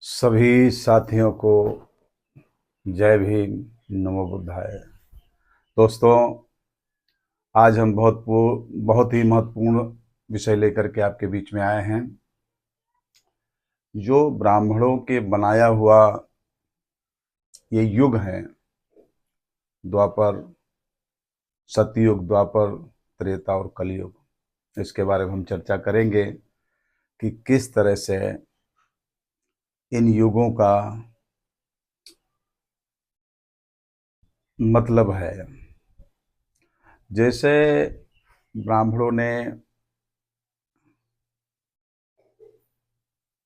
सभी साथियों को जय भीम, नमो बुद्धाय। दोस्तों, आज हम बहुत ही महत्वपूर्ण विषय लेकर के आपके बीच में आए हैं। जो ब्राह्मणों के बनाया हुआ ये युग है, द्वापर, सतयुग, द्वापर, त्रेता और कलयुग, इसके बारे में हम चर्चा करेंगे कि किस तरह से इन युगों का मतलब है। जैसे ब्राह्मणों ने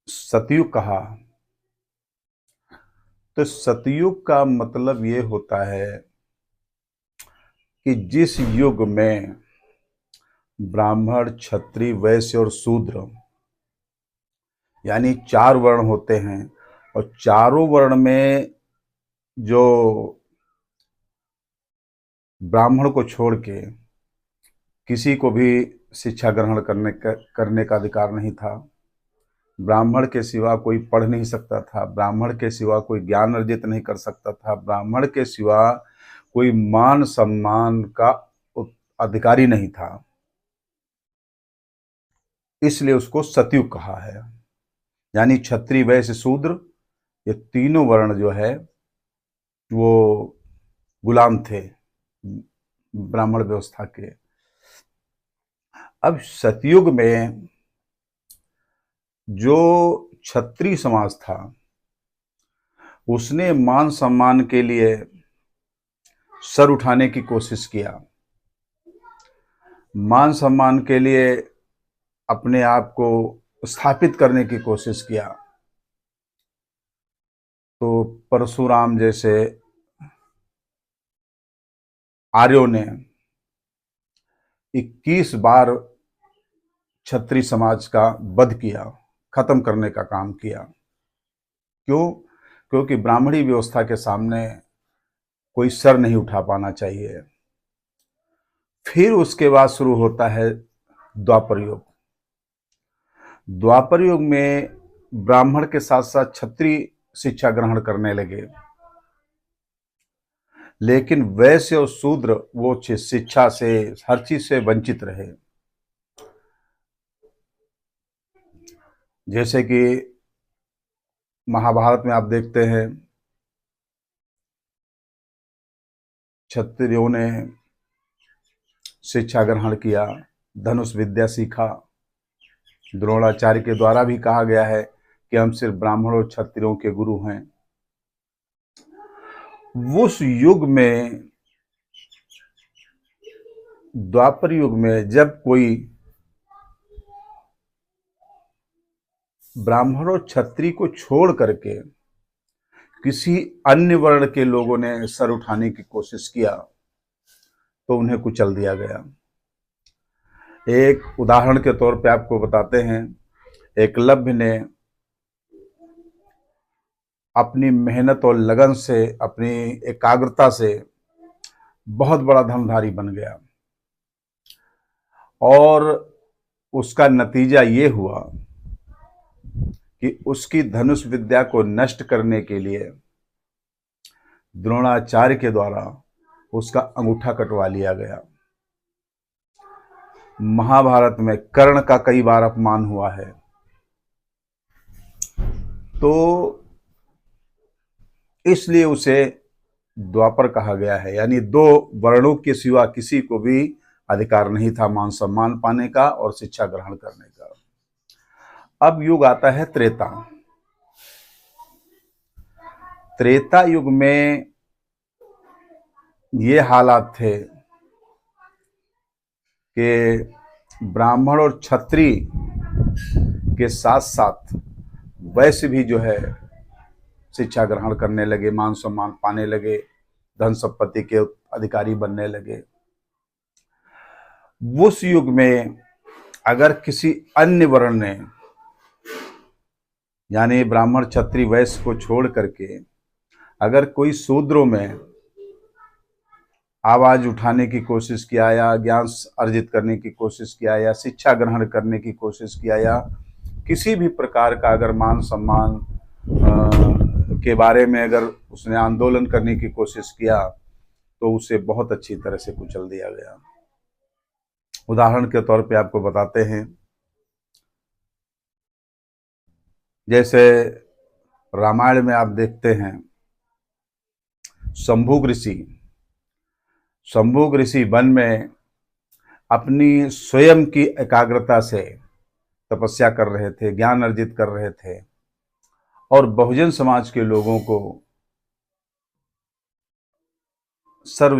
सतयुग कहा, तो सतयुग का मतलब ये होता है कि जिस युग में ब्राह्मण, क्षत्रिय, वैश्य और शूद्र यानी 4 वर्ण होते हैं, और चारों वर्ण में जो ब्राह्मण को छोड़ के किसी को भी शिक्षा ग्रहण करने का अधिकार नहीं था। ब्राह्मण के सिवा कोई पढ़ नहीं सकता था, ब्राह्मण के सिवा कोई ज्ञान अर्जित नहीं कर सकता था, ब्राह्मण के सिवा कोई मान सम्मान का अधिकारी नहीं था। इसलिए उसको सतयुग कहा है। यानी क्षत्रिय, वैश्य, शूद्र, ये तीनों वर्ण जो है वो गुलाम थे ब्राह्मण व्यवस्था के। अब सतयुग में जो क्षत्रिय समाज था, उसने मान सम्मान के लिए सर उठाने की कोशिश किया, मान सम्मान के लिए अपने आप को स्थापित करने की कोशिश किया। तो परशुराम जैसे आर्यों ने 21 बार क्षत्रिय समाज का वध किया, खत्म करने का काम किया। क्यों? क्योंकि ब्राह्मणी व्यवस्था के सामने कोई सर नहीं उठा पाना चाहिए। फिर उसके बाद शुरू होता है द्वापर युग। द्वापर युग में ब्राह्मण के साथ साथ क्षत्रिय शिक्षा ग्रहण करने लगे, लेकिन वैश्य और शूद्र वो शिक्षा से, हर चीज से वंचित रहे। जैसे कि महाभारत में आप देखते हैं, क्षत्रियों ने शिक्षा ग्रहण किया, धनुष विद्या सीखा। द्रोणाचार्य के द्वारा भी कहा गया है कि हम सिर्फ ब्राह्मण और क्षत्रियों के गुरु हैं। उस युग में, द्वापर युग में, जब कोई ब्राह्मण और क्षत्रिय को छोड़ करके किसी अन्य वर्ण के लोगों ने सर उठाने की कोशिश किया, तो उन्हें कुचल दिया गया। एक उदाहरण के तौर पे आपको बताते हैं, एकलव्य ने अपनी मेहनत और लगन से, अपनी एकाग्रता से बहुत बड़ा धनुधारी बन गया, और उसका नतीजा ये हुआ कि उसकी धनुष विद्या को नष्ट करने के लिए द्रोणाचार्य के द्वारा उसका अंगूठा कटवा लिया गया। महाभारत में कर्ण का कई बार अपमान हुआ है। तो इसलिए उसे द्वापर कहा गया है। यानी 2 वर्णों के सिवा किसी को भी अधिकार नहीं था मान सम्मान पाने का और शिक्षा ग्रहण करने का। अब युग आता है त्रेता। त्रेता युग में ये हालात थे कि ब्राह्मण और क्षत्रिय के साथ साथ वैश्य भी जो है शिक्षा ग्रहण करने लगे, मान सम्मान पाने लगे, धन संपत्ति के अधिकारी बनने लगे। उस युग में अगर किसी अन्य वर्ण ने, यानी ब्राह्मण, क्षत्रिय, वैश्य को छोड़ करके अगर कोई शूद्रों में आवाज उठाने की कोशिश किया, या ज्ञान अर्जित करने की कोशिश किया, या शिक्षा ग्रहण करने की कोशिश किया, या किसी भी प्रकार का अगर मान सम्मान के बारे में अगर उसने आंदोलन करने की कोशिश किया तो उसे बहुत अच्छी तरह से कुचल दिया गया। उदाहरण के तौर पे आपको बताते हैं, जैसे रामायण में आप देखते हैं शंभुक ऋषि, शंभुक ऋषि वन में अपनी स्वयं की एकाग्रता से तपस्या कर रहे थे, ज्ञान अर्जित कर रहे थे और बहुजन समाज के लोगों को सर्व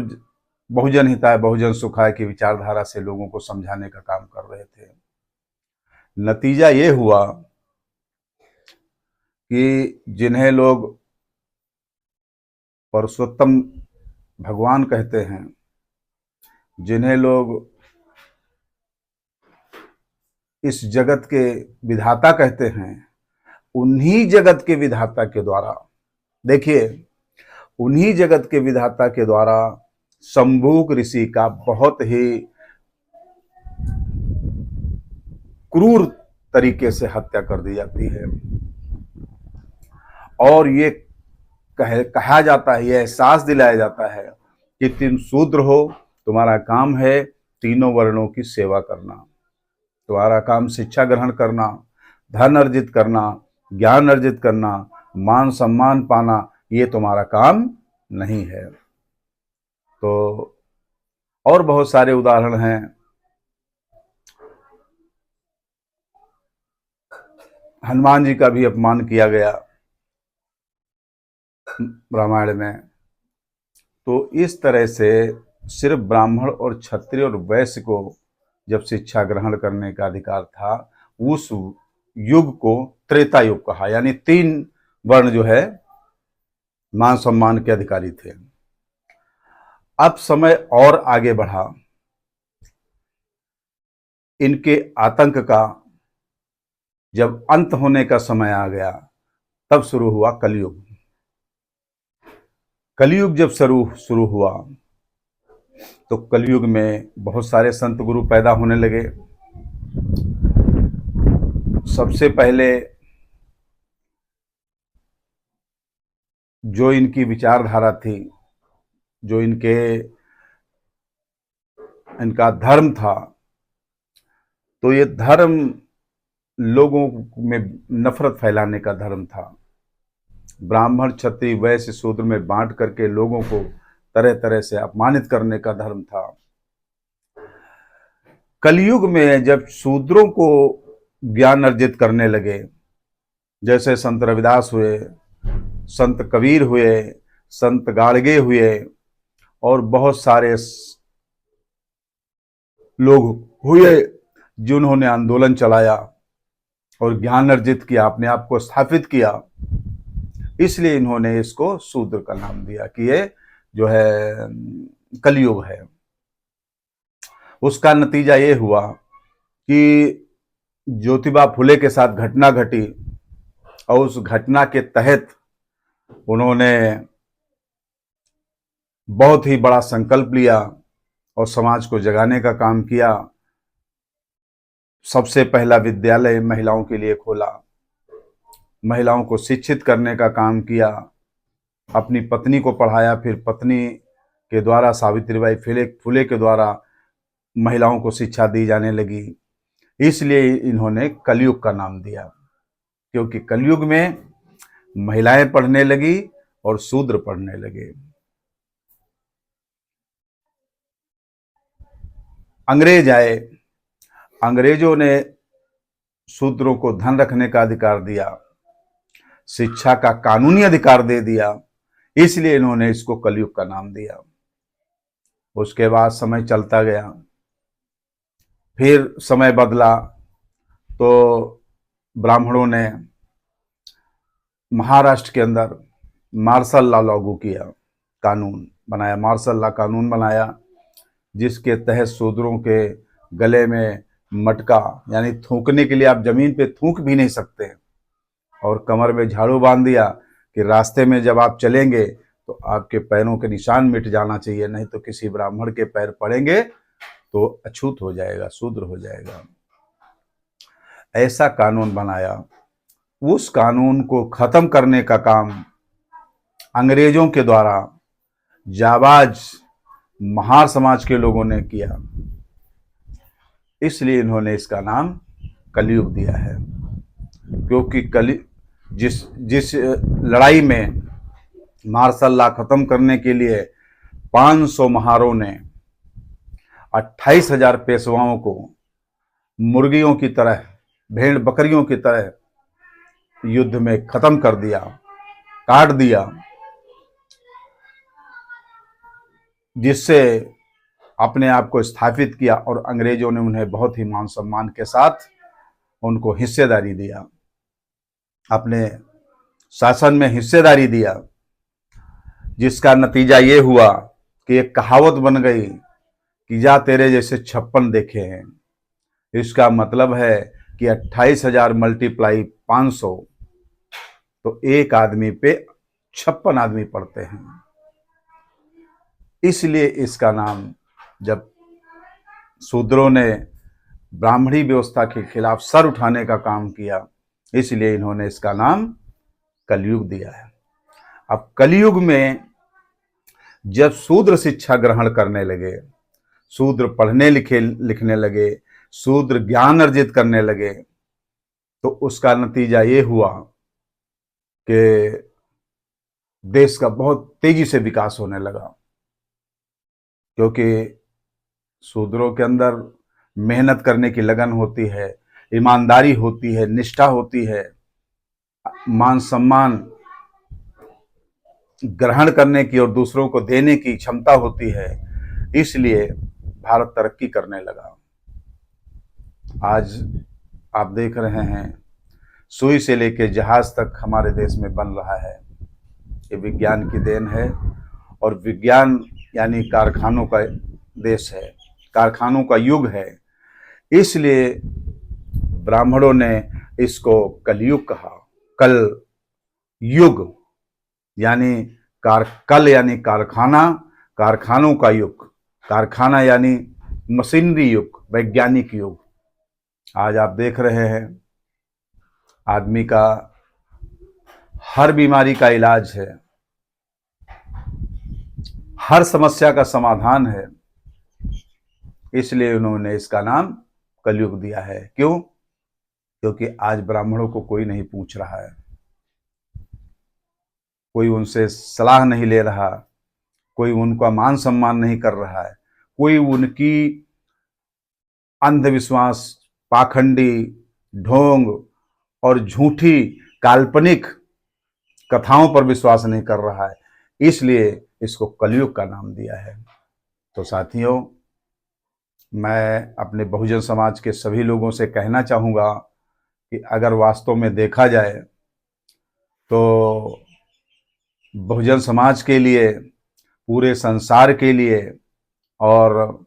बहुजन हिताय बहुजन सुखाय की विचारधारा से लोगों को समझाने का काम कर रहे थे। नतीजा ये हुआ कि जिन्हें लोग पुरुषोत्तम भगवान कहते हैं, जिन्हें लोग इस जगत के विधाता कहते हैं, उन्हीं जगत के विधाता के द्वारा, देखिए, उन्हीं जगत के विधाता के द्वारा शंभुक ऋषि का बहुत ही क्रूर तरीके से हत्या कर दी जाती है। और ये कहा जाता है, ये एहसास दिलाया जाता है कि तुम शूद्र हो, तुम्हारा काम है तीनों वर्णों की सेवा करना, तुम्हारा काम शिक्षा ग्रहण करना, धन अर्जित करना, ज्ञान अर्जित करना, मान सम्मान पाना, ये तुम्हारा काम नहीं है। तो और बहुत सारे उदाहरण हैं। हनुमान जी का भी अपमान किया गया रामायण में। तो इस तरह से सिर्फ ब्राह्मण और क्षत्रिय और वैश्य को जब शिक्षा ग्रहण करने का अधिकार था, उस युग को त्रेता युग कहा, यानी 3 वर्ण जो है मान सम्मान के अधिकारी थे। अब समय और आगे बढ़ा, इनके आतंक का जब अंत होने का समय आ गया, तब शुरू हुआ कलयुग। कलयुग जब शुरू हुआ तो कलयुग में बहुत सारे संत गुरु पैदा होने लगे। सबसे पहले जो इनकी विचारधारा थी, जो इनका धर्म था, तो ये धर्म लोगों में नफरत फैलाने का धर्म था। ब्राह्मण क्षत्रिय वैश्य शूद्र में बांट करके लोगों को तरह तरह से अपमानित करने का धर्म था। कलयुग में जब शूद्रों को ज्ञान अर्जित करने लगे, जैसे संत रविदास हुए, संत कबीर हुए, संत गाड़गे हुए और बहुत सारे लोग हुए जिन्होंने आंदोलन चलाया और ज्ञान अर्जित किया, अपने आप को स्थापित किया, इसलिए इन्होंने इसको शूद्र का नाम दिया कि ये जो है कलयुग है। उसका नतीजा ये हुआ कि ज्योतिबा फुले के साथ घटना घटी और उस घटना के तहत उन्होंने बहुत ही बड़ा संकल्प लिया और समाज को जगाने का काम किया। सबसे पहला विद्यालय महिलाओं के लिए खोला, महिलाओं को शिक्षित करने का काम किया, अपनी पत्नी को पढ़ाया, फिर पत्नी के द्वारा सावित्रीबाई फुले के द्वारा महिलाओं को शिक्षा दी जाने लगी। इसलिए इन्होंने कलयुग का नाम दिया, क्योंकि कलयुग में महिलाएं पढ़ने लगी और शूद्र पढ़ने लगे। अंग्रेज आए, अंग्रेजों ने शूद्रों को धन रखने का अधिकार दिया, शिक्षा का कानूनी अधिकार दे दिया, इसलिए इन्होंने इसको कलयुग का नाम दिया। उसके बाद समय चलता गया, फिर समय बदला तो ब्राह्मणों ने महाराष्ट्र के अंदर मार्शल लॉ लागू किया, कानून बनाया, मार्शल लॉ कानून बनाया, जिसके तहत शूद्रों के गले में मटका, यानी थूकने के लिए आप जमीन पे थूक भी नहीं सकते, और कमर में झाड़ू बांध दिया कि रास्ते में जब आप चलेंगे तो आपके पैरों के निशान मिट जाना चाहिए, नहीं तो किसी ब्राह्मण के पैर पड़ेंगे तो अछूत हो जाएगा, शूद्र हो जाएगा। ऐसा कानून बनाया। उस कानून को खत्म करने का काम अंग्रेजों के द्वारा जाबाज महार समाज के लोगों ने किया, इसलिए इन्होंने इसका नाम कलयुग दिया है। क्योंकि जिस जिस लड़ाई में मार्शल लॉ खत्म करने के लिए 500 महारों ने 28,000 पेशवाओं को मुर्गियों की तरह, भेड़ बकरियों की तरह युद्ध में खत्म कर दिया, काट दिया, जिससे अपने आप को स्थापित किया और अंग्रेजों ने उन्हें बहुत ही मान सम्मान के साथ उनको हिस्सेदारी दिया, अपने शासन में हिस्सेदारी दिया, जिसका नतीजा ये हुआ कि एक कहावत बन गई कि जा तेरे जैसे 56 देखे हैं। इसका मतलब है कि 28,000 मल्टीप्लाई 500, तो एक आदमी पे 56 आदमी पड़ते हैं। इसलिए इसका नाम, जब शूद्रों ने ब्राह्मणी व्यवस्था के खिलाफ सर उठाने का काम किया, इसलिए इन्होंने इसका नाम कलयुग दिया है। अब कलयुग में जब शूद्र शिक्षा ग्रहण करने लगे, शूद्र पढ़ने लिखने लगे, शूद्र ज्ञान अर्जित करने लगे, तो उसका नतीजा ये हुआ कि देश का बहुत तेजी से विकास होने लगा। क्योंकि शूद्रों के अंदर मेहनत करने की लगन होती है, ईमानदारी होती है, निष्ठा होती है, मान सम्मान ग्रहण करने की और दूसरों को देने की क्षमता होती है, इसलिए भारत तरक्की करने लगा। आज आप देख रहे हैं सुई से लेकर जहाज तक हमारे देश में बन रहा है। ये विज्ञान की देन है, और विज्ञान यानी कारखानों का देश है, कारखानों का युग है। इसलिए ब्राह्मणों ने इसको कलयुग कहा। कल युग यानी कल यानी कारखाना, कारखानों का युग, कारखाना यानी मशीनरी युग, वैज्ञानिक युग। आज आप देख रहे हैं आदमी का हर बीमारी का इलाज है, हर समस्या का समाधान है, इसलिए उन्होंने इसका नाम कलयुग दिया है। क्यों? क्योंकि आज ब्राह्मणों को कोई नहीं पूछ रहा है, कोई उनसे सलाह नहीं ले रहा, कोई उनका मान सम्मान नहीं कर रहा है, कोई उनकी अंधविश्वास, पाखंडी, ढोंग और झूठी काल्पनिक कथाओं पर विश्वास नहीं कर रहा है, इसलिए इसको कलयुग का नाम दिया है। तो साथियों, मैं अपने बहुजन समाज के सभी लोगों से कहना चाहूँगा कि अगर वास्तव में देखा जाए तो बहुजन समाज के लिए, पूरे संसार के लिए और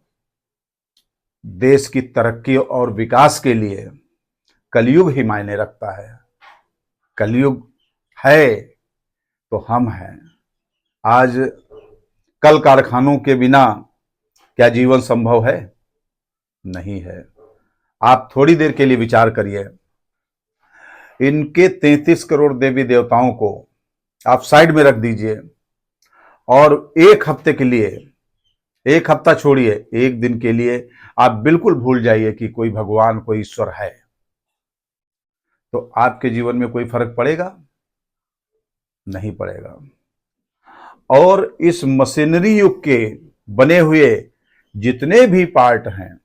देश की तरक्की और विकास के लिए कलयुग ही मायने रखता है। कलयुग है तो हम हैं। आज कल कारखानों के बिना क्या जीवन संभव है? नहीं है। आप थोड़ी देर के लिए विचार करिए, इनके 33 करोड़ देवी देवताओं को आप साइड में रख दीजिए और एक हफ्ते के लिए, एक हफ्ता छोड़िए, एक दिन के लिए आप बिल्कुल भूल जाइए कि कोई भगवान, कोई ईश्वर है, तो आपके जीवन में कोई फर्क पड़ेगा? नहीं पड़ेगा। और इस मशीनरी युग के बने हुए जितने भी पार्ट हैं,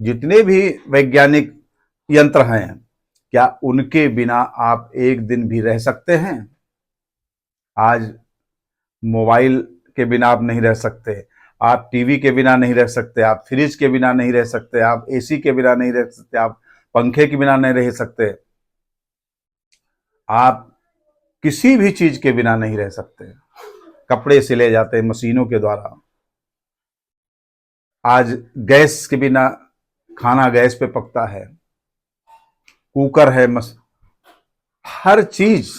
जितने भी वैज्ञानिक यंत्र हैं, क्या उनके बिना आप एक दिन भी रह सकते हैं? आज मोबाइल के बिना आप नहीं रह सकते, आप टीवी के बिना नहीं रह सकते, आप फ्रिज के बिना नहीं रह सकते, आप एसी के बिना नहीं रह सकते, आप पंखे के बिना नहीं रह सकते, आप किसी भी चीज के बिना नहीं रह सकते। कपड़े सिले जाते हैं मशीनों के द्वारा। आज गैस के बिना खाना गैस पे पकता है, कुकर है, हर चीज।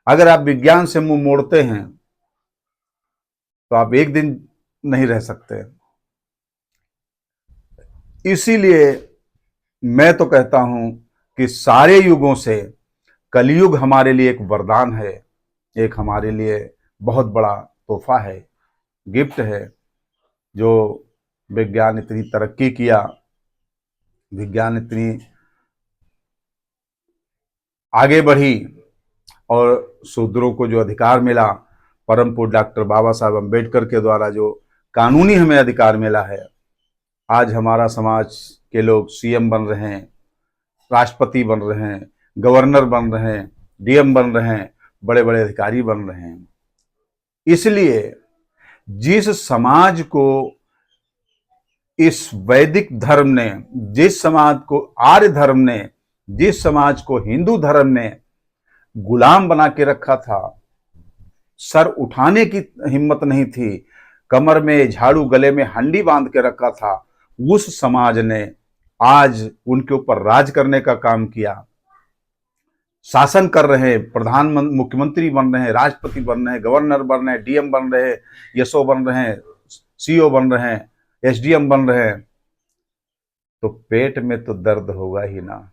अगर आप विज्ञान से मुंह मोड़ते हैं तो आप एक दिन नहीं रह सकते। इसीलिए मैं तो कहता हूं कि सारे युगों से कलयुग हमारे लिए एक वरदान है, एक हमारे लिए बहुत बड़ा तोहफा है, गिफ्ट है। जो विज्ञान इतनी तरक्की किया, विज्ञान इतनी आगे बढ़ी और शूद्रों को जो अधिकार मिला, परम पूज्य डॉक्टर बाबा साहब अम्बेडकर के द्वारा जो कानूनी हमें अधिकार मिला है, आज हमारा समाज के लोग सीएम बन रहे हैं, राष्ट्रपति बन रहे हैं, गवर्नर बन रहे हैं, डीएम बन रहे हैं, बड़े बड़े अधिकारी बन रहे हैं। इसलिए जिस समाज को इस वैदिक धर्म ने, जिस समाज को आर्य धर्म ने, जिस समाज को हिंदू धर्म ने गुलाम बना के रखा था, सर उठाने की हिम्मत नहीं थी, कमर में झाड़ू गले में हंडी बांध के रखा था, उस समाज ने आज उनके ऊपर राज करने का काम किया, शासन कर रहे हैं, प्रधानमंत्री मुख्यमंत्री बन रहे हैं, राष्ट्रपति बन रहे हैं, गवर्नर बन रहे हैं, डीएम बन रहे हैं, एसओ बन रहे हैं, सीओ बन रहे हैं, एसडीएम बन रहे हैं। तो पेट में तो दर्द होगा ही ना।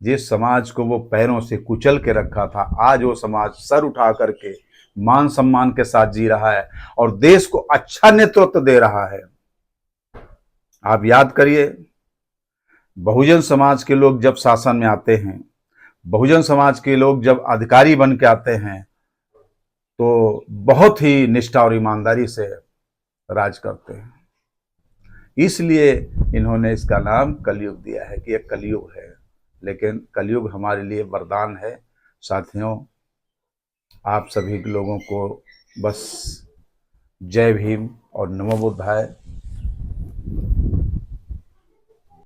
जिस समाज को वो पैरों से कुचल के रखा था, आज वो समाज सर उठा करके मान सम्मान के साथ जी रहा है और देश को अच्छा नेतृत्व दे रहा है। आप याद करिए, बहुजन समाज के लोग जब शासन में आते हैं, बहुजन समाज के लोग जब अधिकारी बन के आते हैं, तो बहुत ही निष्ठा और ईमानदारी से राज करते हैं। इसलिए इन्होंने इसका नाम कलयुग दिया है कि यह कलयुग है। लेकिन कलयुग हमारे लिए वरदान है। साथियों, आप सभी लोगों को बस जय भीम और नमो बुद्धाय।